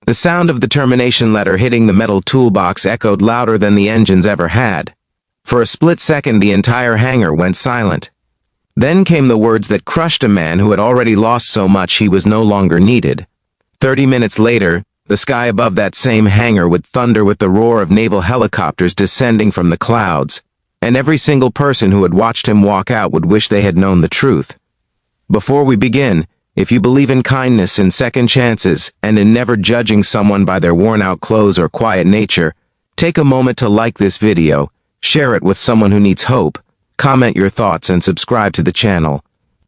The sound of the termination letter hitting the metal toolbox echoed louder than the engines ever had. For a split second, the entire hangar went silent. Then came the words that crushed a man who had already lost so much he was no longer needed. 30 minutes later, the sky above that same hangar would thunder with the roar of naval helicopters descending from the clouds, and every single person who had watched him walk out would wish they had known the truth. Before we begin, if you believe in kindness and second chances and in never judging someone by their worn-out clothes or quiet nature, take a moment to like this video, share it with someone who needs hope, comment your thoughts, and subscribe to the channel.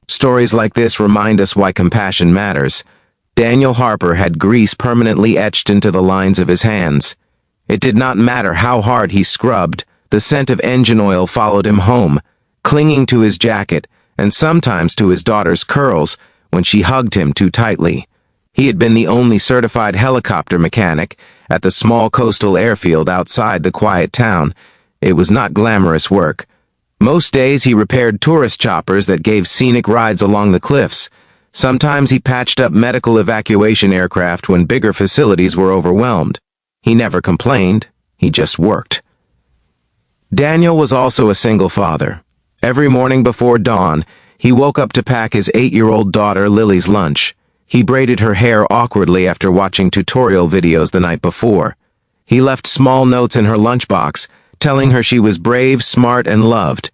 Stories like this remind us why compassion matters. Daniel Harper had grease permanently etched into the lines of his hands. It did not matter how hard he scrubbed, the scent of engine oil followed him home, clinging to his jacket and sometimes to his daughter's curls when she hugged him too tightly. He had been the only certified helicopter mechanic at the small coastal airfield outside the quiet town. It was not glamorous work. Most days he repaired tourist choppers that gave scenic rides along the cliffs. Sometimes he patched up medical evacuation aircraft when bigger facilities were overwhelmed. He never complained, he just worked. Daniel was also a single father. Every morning before dawn, he woke up to pack his 8-year-old daughter Lily's lunch. He braided her hair awkwardly after watching tutorial videos the night before. He left small notes in her lunchbox, telling her she was brave, smart, and loved.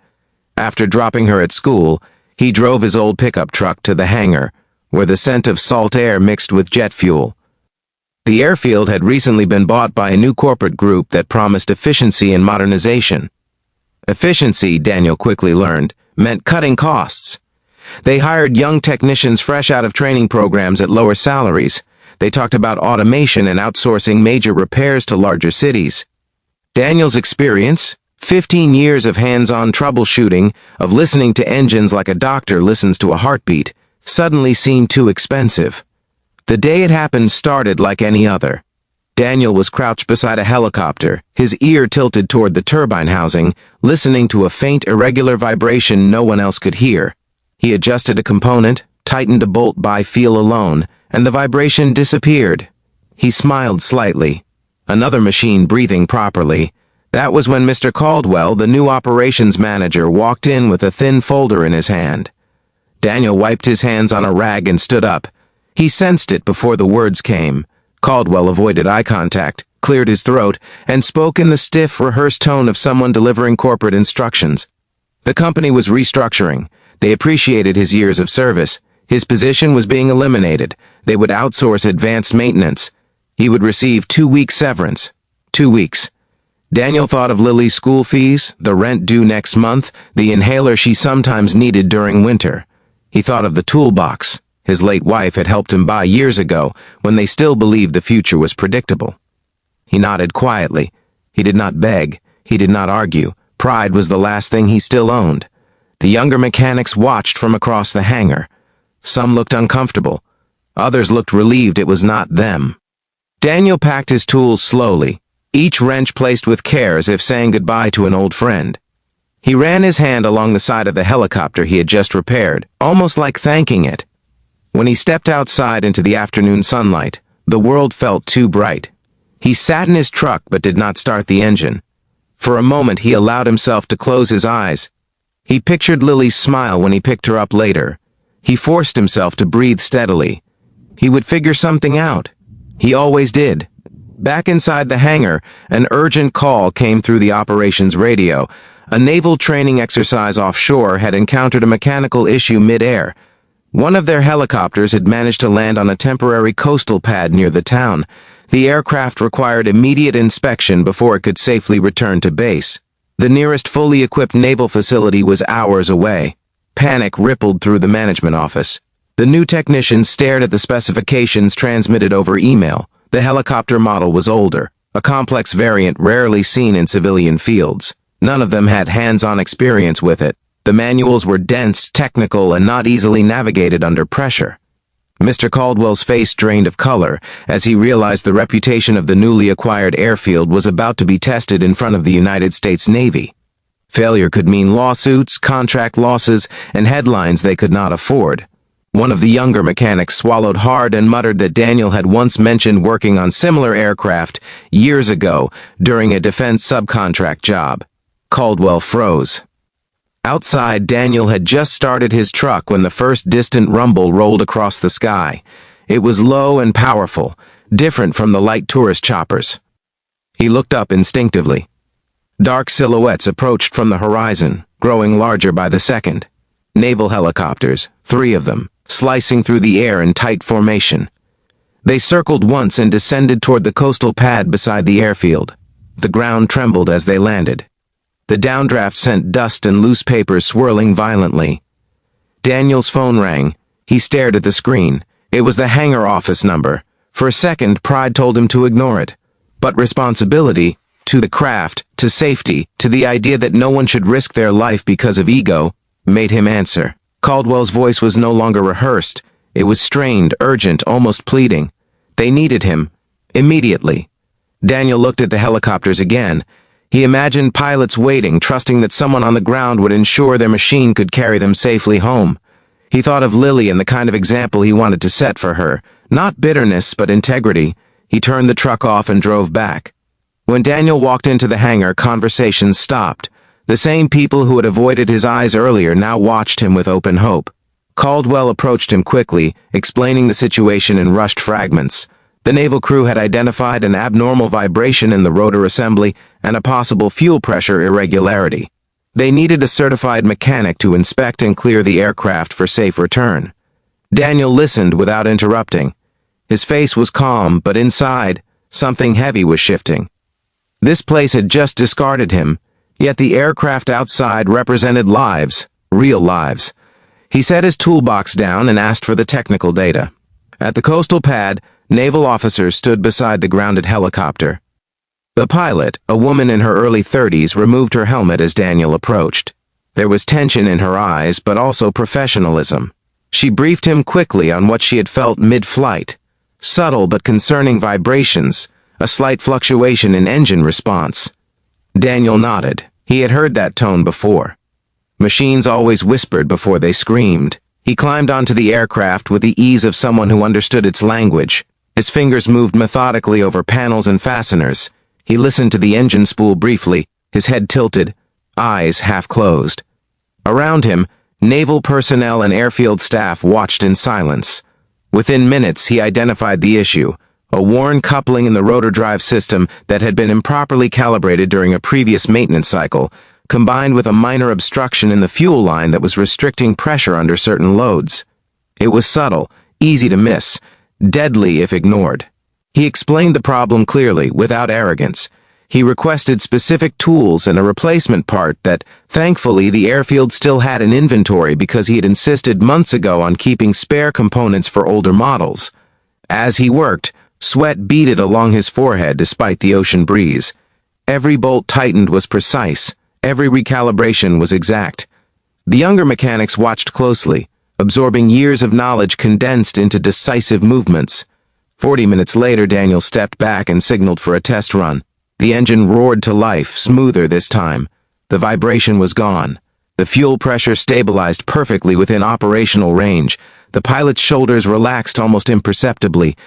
After dropping her at school, he drove his old pickup truck to the hangar, where the scent of salt air mixed with jet fuel. The airfield had recently been bought by a new corporate group that promised efficiency and modernization. Efficiency, Daniel quickly learned, meant cutting costs. They hired young technicians fresh out of training programs at lower salaries. They talked about automation and outsourcing major repairs to larger cities. Daniel's experience, 15 years of hands-on troubleshooting, of listening to engines like a doctor listens to a heartbeat, suddenly seemed too expensive. The day it happened started like any other. Daniel was crouched beside a helicopter, his ear tilted toward the turbine housing, listening to a faint, irregular vibration no one else could hear. He adjusted a component, tightened a bolt by feel alone, and the vibration disappeared. He smiled slightly. Another machine breathing properly. That was when Mr. Caldwell, the new operations manager, walked in with a thin folder in his hand. Daniel wiped his hands on a rag and stood up. He sensed it before the words came. Caldwell avoided eye contact, cleared his throat, and spoke in the stiff, rehearsed tone of someone delivering corporate instructions. The company was restructuring. They appreciated his years of service. His position was being eliminated. They would outsource advanced maintenance. He would receive 2 weeks severance. 2 weeks. Daniel thought of Lily's school fees, the rent due next month, the inhaler she sometimes needed during winter. He thought of the toolbox his late wife had helped him buy years ago when they still believed the future was predictable. He nodded quietly. He did not beg. He did not argue. Pride was the last thing he still owned. The younger mechanics watched from across the hangar. Some looked uncomfortable. Others looked relieved it was not them. Daniel packed his tools slowly, each wrench placed with care as if saying goodbye to an old friend. He ran his hand along the side of the helicopter he had just repaired, almost like thanking it. When he stepped outside into the afternoon sunlight, the world felt too bright. He sat in his truck but did not start the engine. For a moment he allowed himself to close his eyes. He pictured Lily's smile when he picked her up later. He forced himself to breathe steadily. He would figure something out. He always did. Back inside the hangar, an urgent call came through the operations radio. A naval training exercise offshore had encountered a mechanical issue mid-air. One of their helicopters had managed to land on a temporary coastal pad near the town. The aircraft required immediate inspection before it could safely return to base. The nearest fully equipped naval facility was hours away. Panic rippled through the management office. The new technicians stared at the specifications transmitted over email. The helicopter model was older, a complex variant rarely seen in civilian fields. None of them had hands-on experience with it. The manuals were dense, technical, and not easily navigated under pressure. Mr. Caldwell's face drained of color as he realized the reputation of the newly acquired airfield was about to be tested in front of the United States Navy. Failure could mean lawsuits, contract losses, and headlines they could not afford. One of the younger mechanics swallowed hard and muttered that Daniel had once mentioned working on similar aircraft years ago during a defense subcontract job. Caldwell froze. Outside, Daniel had just started his truck when the first distant rumble rolled across the sky. It was low and powerful, different from the light tourist choppers. He looked up instinctively. Dark silhouettes approached from the horizon, growing larger by the second. Naval helicopters, 3 of them, slicing through the air in tight formation. They circled once and descended toward the coastal pad beside the airfield. The ground trembled as they landed. The downdraft sent dust and loose papers swirling violently. Daniel's phone rang. He stared at the screen. It was the hangar office number. For a second, pride told him to ignore it. But responsibility, to the craft, to safety, to the idea that no one should risk their life because of ego, made him answer. Caldwell's voice was no longer rehearsed. It was strained, urgent, almost pleading. They needed him. Immediately. Daniel looked at the helicopters again. He imagined pilots waiting, trusting that someone on the ground would ensure their machine could carry them safely home. He thought of Lily and the kind of example he wanted to set for her. Not bitterness, but integrity. He turned the truck off and drove back. When Daniel walked into the hangar, conversations stopped. The same people who had avoided his eyes earlier now watched him with open hope. Caldwell approached him quickly, explaining the situation in rushed fragments. The naval crew had identified an abnormal vibration in the rotor assembly and a possible fuel pressure irregularity. They needed a certified mechanic to inspect and clear the aircraft for safe return. Daniel listened without interrupting. His face was calm, but inside, something heavy was shifting. This place had just discarded him, yet the aircraft outside represented lives, real lives. He set his toolbox down and asked for the technical data. At the coastal pad, naval officers stood beside the grounded helicopter. The pilot, a woman in her early 30s, removed her helmet as Daniel approached. There was tension in her eyes, but also professionalism. She briefed him quickly on what she had felt mid-flight. Subtle but concerning vibrations, a slight fluctuation in engine response. Daniel nodded. He had heard that tone before. Machines always whispered before they screamed. He climbed onto the aircraft with the ease of someone who understood its language. His fingers moved methodically over panels and fasteners. He listened to the engine spool briefly, his head tilted, eyes half closed. Around him, naval personnel and airfield staff watched in silence. Within minutes, he identified the issue. A worn coupling in the rotor drive system that had been improperly calibrated during a previous maintenance cycle, combined with a minor obstruction in the fuel line that was restricting pressure under certain loads. It was subtle, easy to miss, deadly if ignored. He explained the problem clearly, without arrogance. He requested specific tools and a replacement part that, thankfully, the airfield still had in inventory because he had insisted months ago on keeping spare components for older models. As he worked, sweat beaded along his forehead despite the ocean breeze. Every bolt tightened was precise. Every recalibration was exact. The younger mechanics watched closely, absorbing years of knowledge condensed into decisive movements. 40 minutes later, Daniel stepped back and signaled for a test run. The engine roared to life, smoother this time. The vibration was gone. The fuel pressure stabilized perfectly within operational range. The pilot's shoulders relaxed almost imperceptibly.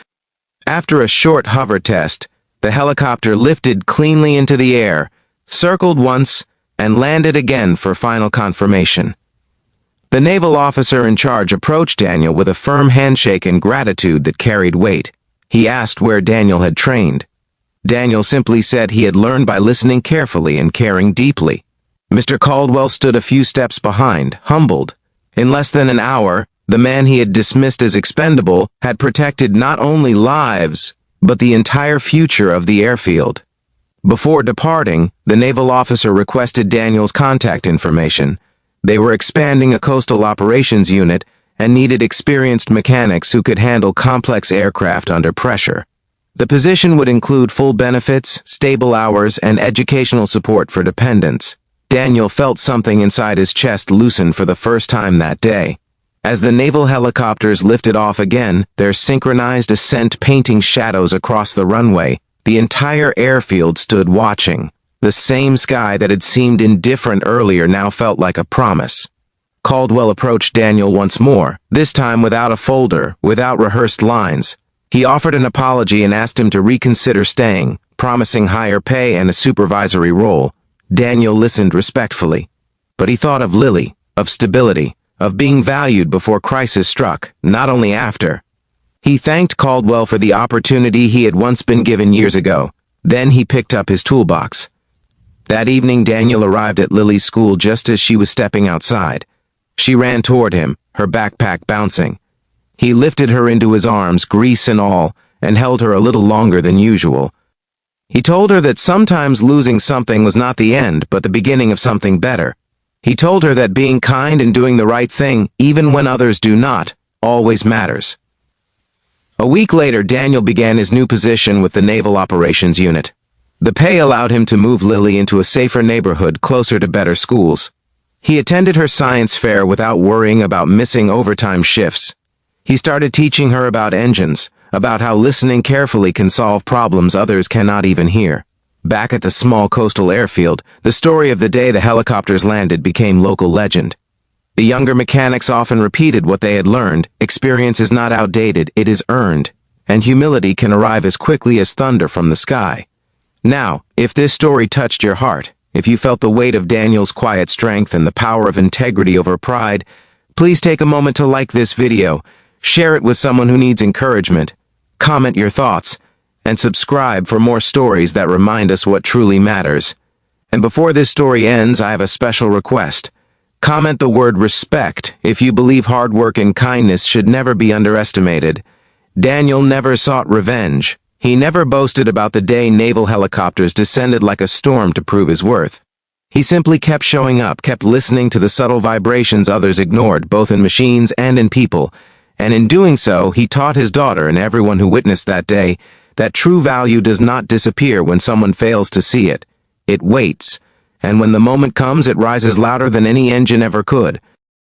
After a short hover test, the helicopter lifted cleanly into the air, circled once, and landed again for final confirmation. The naval officer in charge approached Daniel with a firm handshake and gratitude that carried weight. He asked where Daniel had trained. Daniel simply said he had learned by listening carefully and caring deeply. Mr. Caldwell stood a few steps behind, humbled. In less than an hour, the man he had dismissed as expendable had protected not only lives, but the entire future of the airfield. Before departing, the naval officer requested Daniel's contact information. They were expanding a coastal operations unit and needed experienced mechanics who could handle complex aircraft under pressure. The position would include full benefits, stable hours, and educational support for dependents. Daniel felt something inside his chest loosen for the first time that day. As the naval helicopters lifted off again, their synchronized ascent painting shadows across the runway, the entire airfield stood watching. The same sky that had seemed indifferent earlier now felt like a promise. Caldwell approached Daniel once more, this time without a folder, without rehearsed lines. He offered an apology and asked him to reconsider staying, promising higher pay and a supervisory role. Daniel listened respectfully. But he thought of Lily, of stability, of being valued before crisis struck, not only after. He thanked Caldwell for the opportunity he had once been given years ago. Then he picked up his toolbox. That evening, Daniel arrived at Lily's school just as she was stepping outside. She ran toward him, her backpack bouncing. He lifted her into his arms, grease and all, and held her a little longer than usual. He told her that sometimes losing something was not the end, but the beginning of something better. He told her that being kind and doing the right thing, even when others do not, always matters. A week later, Daniel began his new position with the Naval Operations Unit. The pay allowed him to move Lily into a safer neighborhood closer to better schools. He attended her science fair without worrying about missing overtime shifts. He started teaching her about engines, about how listening carefully can solve problems others cannot even hear. Back at the small coastal airfield, the story of the day the helicopters landed became local legend. The younger mechanics often repeated what they had learned: experience is not outdated, it is earned, and humility can arrive as quickly as thunder from the sky. Now, if this story touched your heart, if you felt the weight of Daniel's quiet strength and the power of integrity over pride, please take a moment to like this video, share it with someone who needs encouragement, comment your thoughts, and subscribe for more stories that remind us what truly matters. And before this story ends, I have a special request. Comment the word respect if you believe hard work and kindness should never be underestimated. Daniel never sought revenge. He never boasted about the day naval helicopters descended like a storm to prove his worth. He simply kept showing up, kept listening to the subtle vibrations others ignored, both in machines and in people. And in doing so, he taught his daughter and everyone who witnessed that day that true value does not disappear when someone fails to see it. It waits. And when the moment comes, it rises louder than any engine ever could.